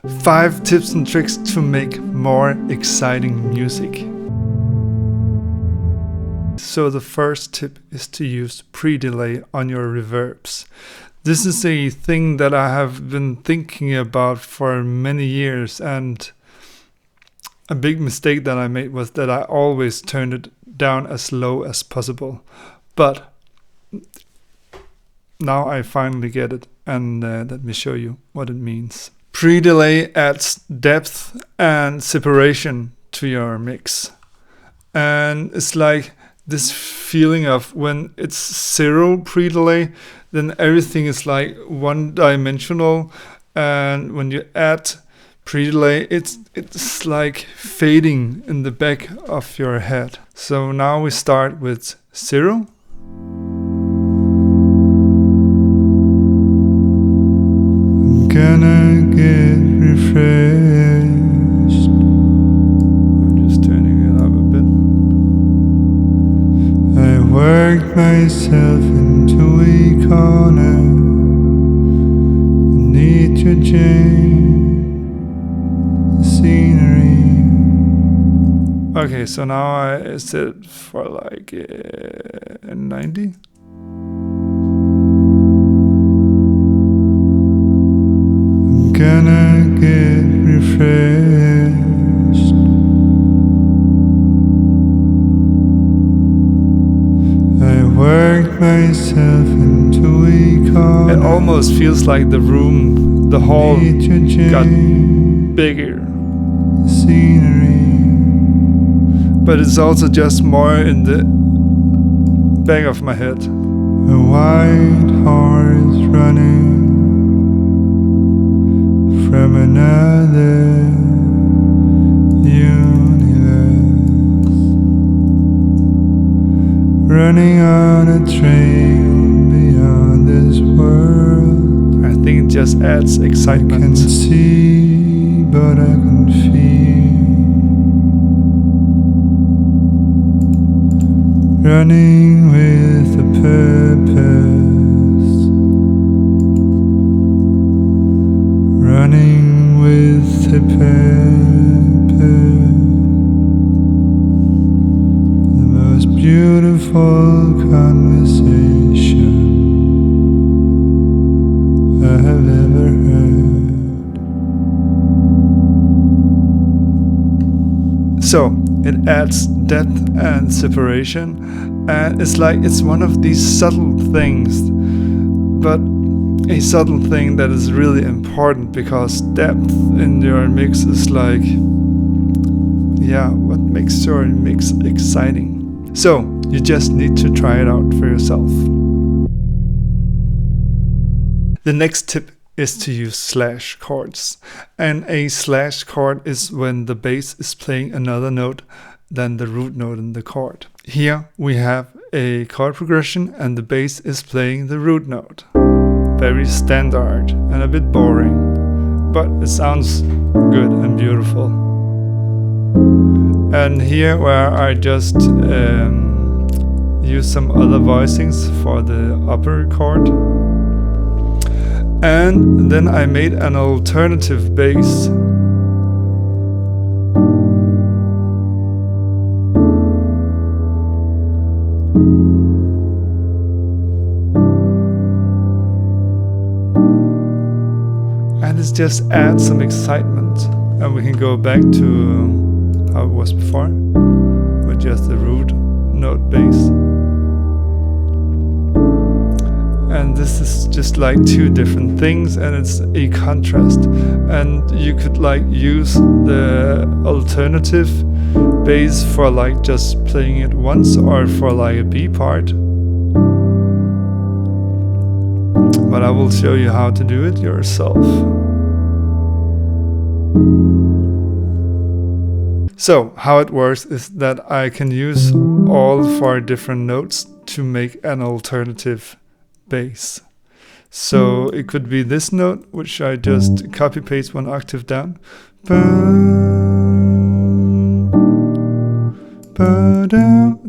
5 tips and tricks to make more exciting music. So the first tip is to use pre-delay on your reverbs. This is a thing that I have been thinking about for many years, and a big mistake that I made was that I always turned it down as low as possible. But now I finally get it, and let me show you what it means. Pre-delay adds depth and separation to your mix. And it's like this feeling of when it's 0 pre-delay, then everything is like one-dimensional. And when you add pre-delay, it's like fading in the back of your head. So now we start with 0. Gonna get refreshed. I'm just turning it up a bit. I worked myself into a corner. I need to change the scenery. Okay, so now I set it for like 90. Gonna get refreshed. I worked myself into a corner. It almost feels like the room, the hall got bigger. Scenery. But it's also just more in the back of my head. A white horse running from another universe, running on a train beyond this world. I think it just adds excitement. I can see, but I can feel. Running with a purpose. Running with a purpose, the most beautiful conversation I have ever heard. So it adds depth and separation, and it's like it's one of these subtle things, but a subtle thing that is really important, because depth in your mix is like, yeah, what makes your mix exciting. So you just need to try it out for yourself. The next tip is to use slash chords. And a slash chord is when the bass is playing another note than the root note in the chord. Here we have a chord progression and the bass is playing the root note. Very standard and a bit boring, but it sounds good and beautiful. And here where I just use some other voicings for the upper chord. And then I made an alternative bass. And it just adds some excitement, and we can go back to how it was before with just the root note bass. And this is just like 2 different things, and it's a contrast, and you could like use the alternative bass for like just playing it once or for like a B part. But I will show you how to do it yourself. So how it works is that I can use all 4 different notes to make an alternative bass. So it could be this note, which I just copy paste 1 octave down.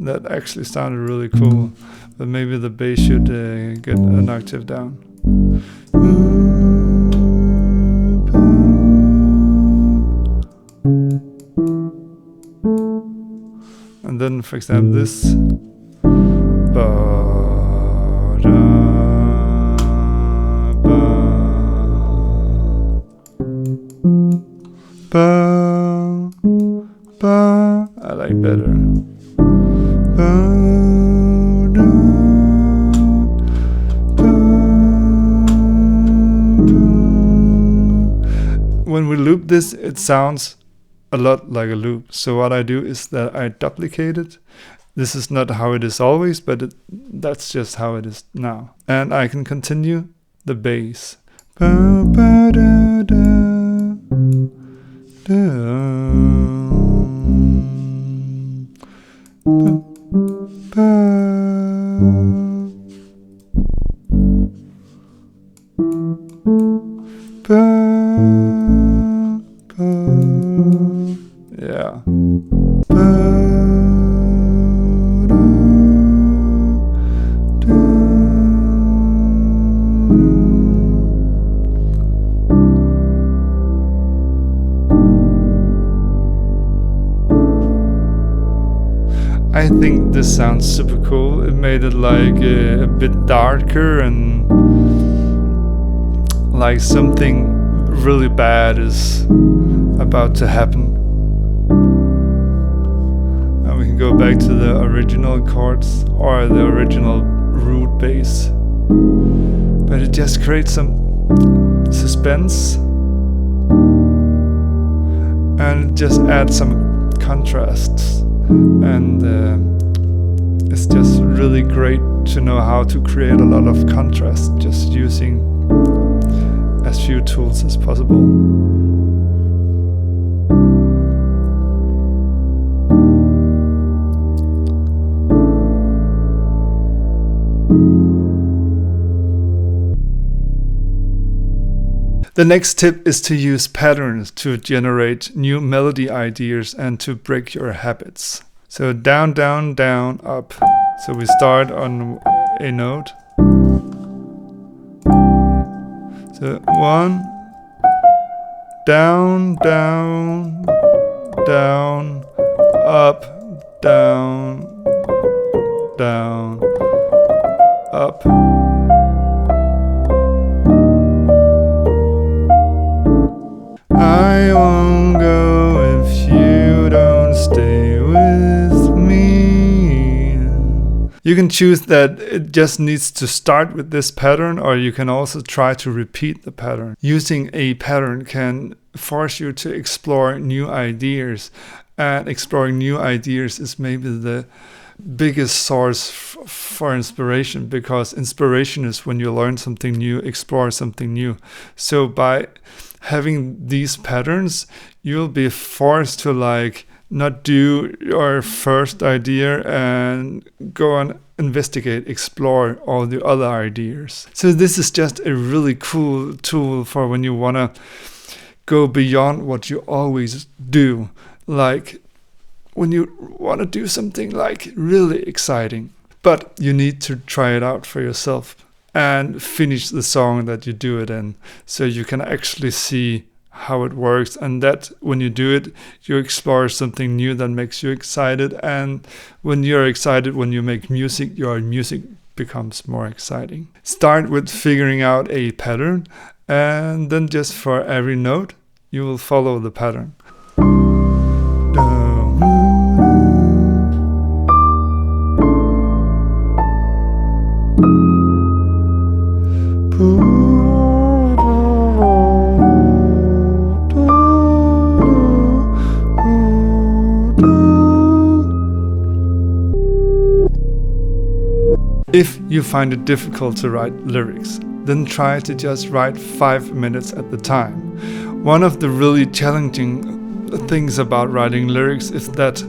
That actually sounded really cool, but maybe the bass should get an octave down. for example, this. I like better. When we loop this, it sounds a lot like a loop. So what I do is that I duplicate it. This is not how it is always, but that's just how it is now. And I can continue the bass. Yeah. I think this sounds super cool. It made it like a bit darker and like something really bad is about to happen. And we can go back to the original chords or the original root bass. But it just creates some suspense and it just adds some contrasts. And it's just really great to know how to create a lot of contrast just using as few tools as possible. The next tip is to use patterns to generate new melody ideas and to break your habits. So down, down, down, up. So we start on a note. So 1, down, down, down, up, down, down, up. I won't go if you don't stay with me. You can choose that it just needs to start with this pattern, or you can also try to repeat the pattern. Using a pattern can force you to explore new ideas, and exploring new ideas is maybe the biggest source for inspiration, because inspiration is when you learn something new, explore something new. So by having these patterns, you'll be forced to like not do your first idea and go and investigate, explore all the other ideas. So this is just a really cool tool for when you want to go beyond what you always do. Like when you want to do something like really exciting, but you need to try it out for yourself and finish the song that you do it in, so you can actually see how it works, and that when you do it, you explore something new that makes you excited. And when you're excited, when you make music, your music becomes more exciting. Start with figuring out a pattern, and then just for every note, you will follow the pattern. If you find it difficult to write lyrics, then try to just write 5 minutes at the time. One of the really challenging things about writing lyrics is that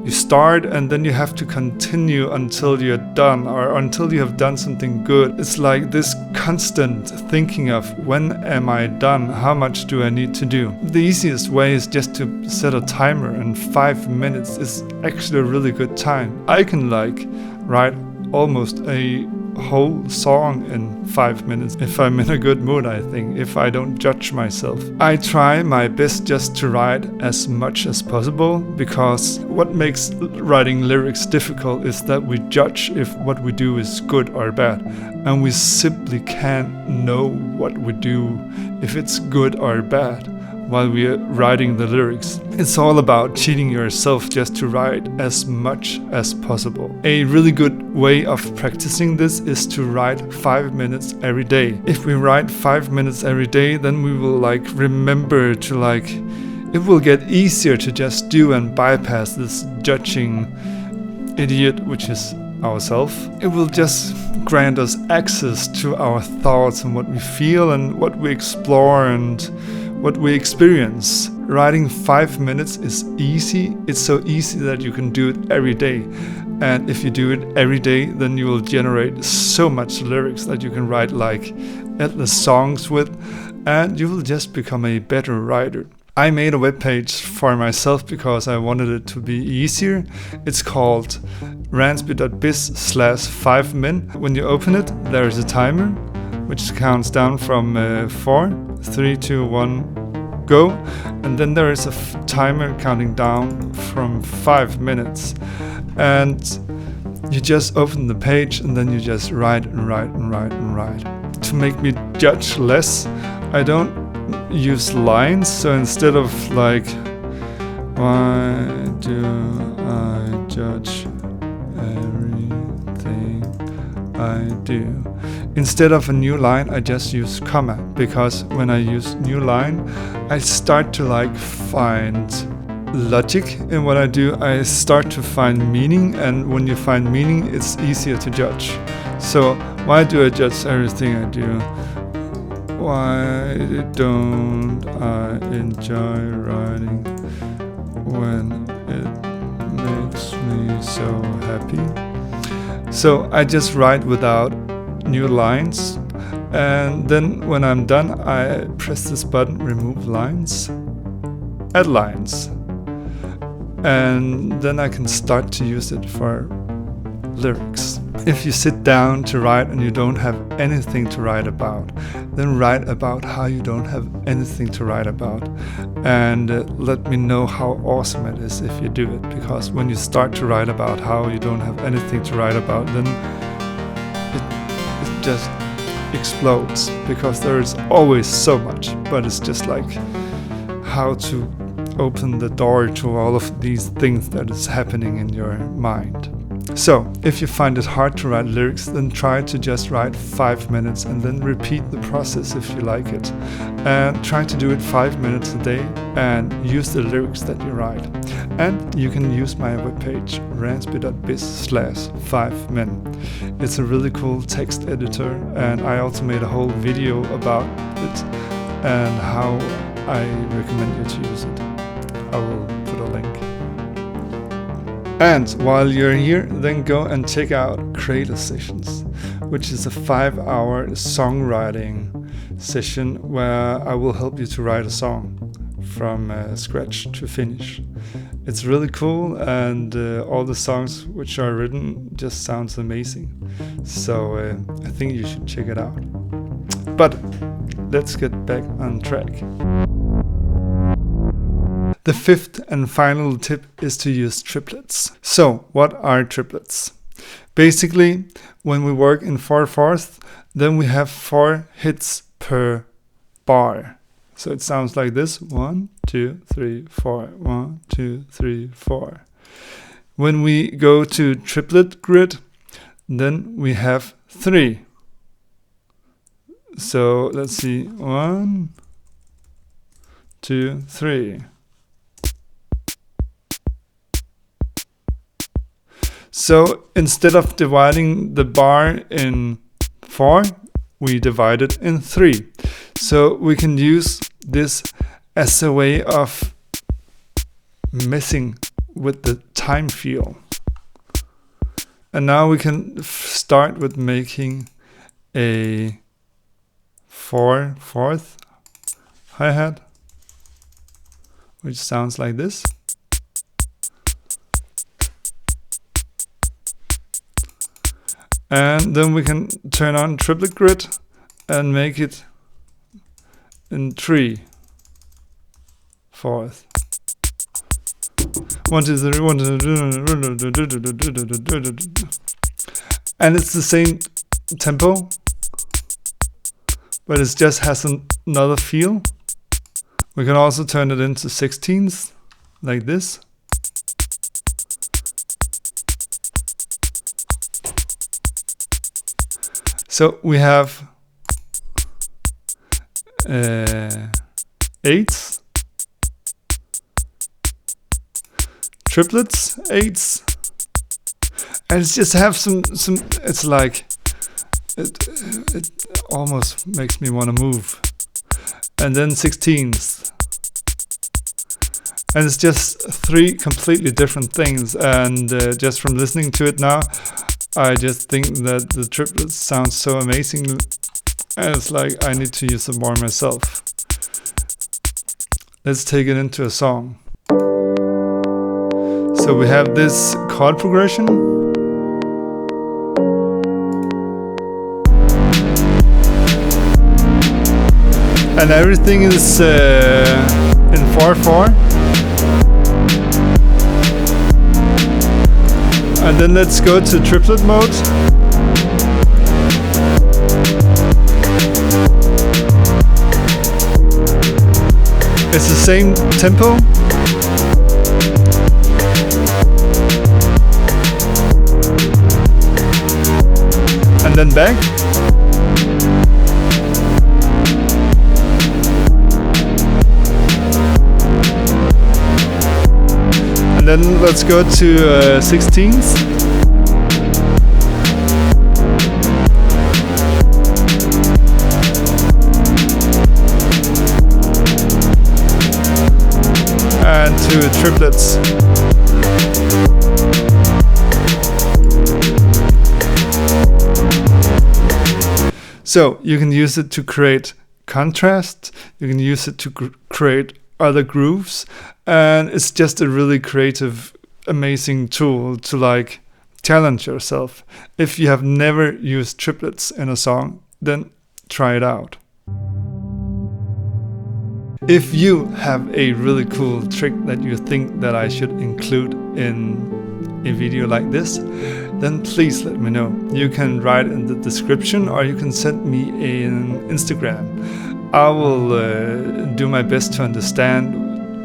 you start and then you have to continue until you're done, or until you have done something good. It's like this constant thinking of, when am I done? How much do I need to do? The easiest way is just to set a timer, and 5 minutes is actually a really good time. I can like write almost a whole song in 5 minutes if I'm in a good mood, I think, if I don't judge myself. I try my best just to write as much as possible, because what makes writing lyrics difficult is that we judge if what we do is good or bad, and we simply can't know what we do, if it's good or bad, while we are writing the lyrics. It's all about cheating yourself just to write as much as possible. A really good way of practicing this is to write 5 minutes every day. If we write 5 minutes every day, then we will remember to it will get easier to just do and bypass this judging idiot, which is ourselves. It will just grant us access to our thoughts and what we feel and what we explore and what we experience. Writing 5 minutes is easy. It's so easy that you can do it every day. And if you do it every day, then you will generate so much lyrics that you can write endless songs with, and you will just become a better writer. I made a webpage for myself because I wanted it to be easier. It's called ransby.biz/5min. When you open it, there is a timer which counts down from 4, 3, 2, 1, go. And then there is a timer counting down from 5 minutes. And you just open the page and then you just write and write and write and write. To make me judge less, I don't use lines. So instead of why do I judge everything I do? Instead of a new line, I just use comma, because when I use new line, I start to find logic in what I do. I start to find meaning, and when you find meaning, it's easier to judge. So why do I judge everything I do? Why don't I enjoy writing when it makes me so happy? So I just write without new lines, and then when I'm done, I press this button, remove lines, add lines, and then I can start to use it for lyrics. If you sit down to write and you don't have anything to write about, then write about how you don't have anything to write about, and let me know how awesome it is if you do it, because when you start to write about how you don't have anything to write about, then it just explodes, because there is always so much, but it's just how to open the door to all of these things that is happening in your mind. So, if you find it hard to write lyrics, then try to just write 5 minutes and then repeat the process if you like it. And try to do it 5 minutes a day and use the lyrics that you write. And you can use my webpage, ransby.biz/5min. It's a really cool text editor, and I also made a whole video about it and how I recommend you to use it. I will put a link. And while you're here, then go and check out Creator Sessions, which is a 5-hour songwriting session where I will help you to write a song from scratch to finish. It's really cool, and all the songs which are written just sounds amazing. So I think you should check it out. But let's get back on track. The fifth and final tip is to use triplets. So, what are triplets? Basically, when we work in 4/4, then we have 4 hits per bar. So it sounds like this: 1, 2, 3, 4, 1, 2, 3, 4. When we go to triplet grid, then we have 3. So let's see: 1, 2, 3. So instead of dividing the bar in 4, we divide it in 3. So we can use this as a way of messing with the time feel. And now we can start with making a 4/4 hi-hat, which sounds like this. And then we can turn on triplet grid and make it in 3/4. 1, 2, 3, 1, 2, 3. And it's the same tempo, but it just has another feel. We can also turn it into 16ths, like this. So we have 8s, triplets, 8s, and it just have some. It's like it almost makes me want to move. And then 16ths, and it's just 3 completely different things. And just from listening to it now, I just think that the triplets sound so amazing, and it's like I need to use them more myself. Let's take it into a song. So we have this chord progression. And everything is in 4/4. And then let's go to triplet mode. It's the same tempo. And then back. And then let's go to 16ths. And to triplets. So you can use it to create contrast, you can use it to create other grooves, and it's just a really creative, amazing tool to like challenge yourself. If you have never used triplets in a song, then try it out. If you have a really cool trick that you think that I should include in a video like this, then please let me know. You can write in the description, or you can send me an Instagram. I will do my best to understand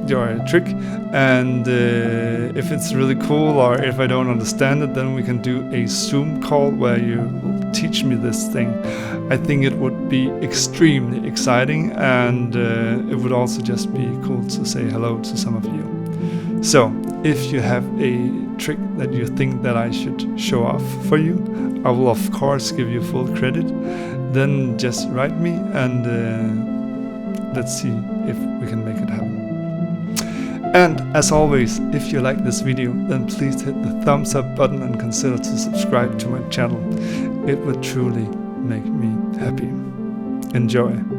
your trick, and if it's really cool, or if I don't understand it, then we can do a Zoom call where you will teach me this thing. I think it would be extremely exciting, and it would also just be cool to say hello to some of you. So if you have a trick that you think that I should show off for you, I will of course give you full credit. Then just write me, and let's see if we can make it happen. And as always, if you like this video, then please hit the thumbs up button and consider to subscribe to my channel. It would truly make me happy. Enjoy.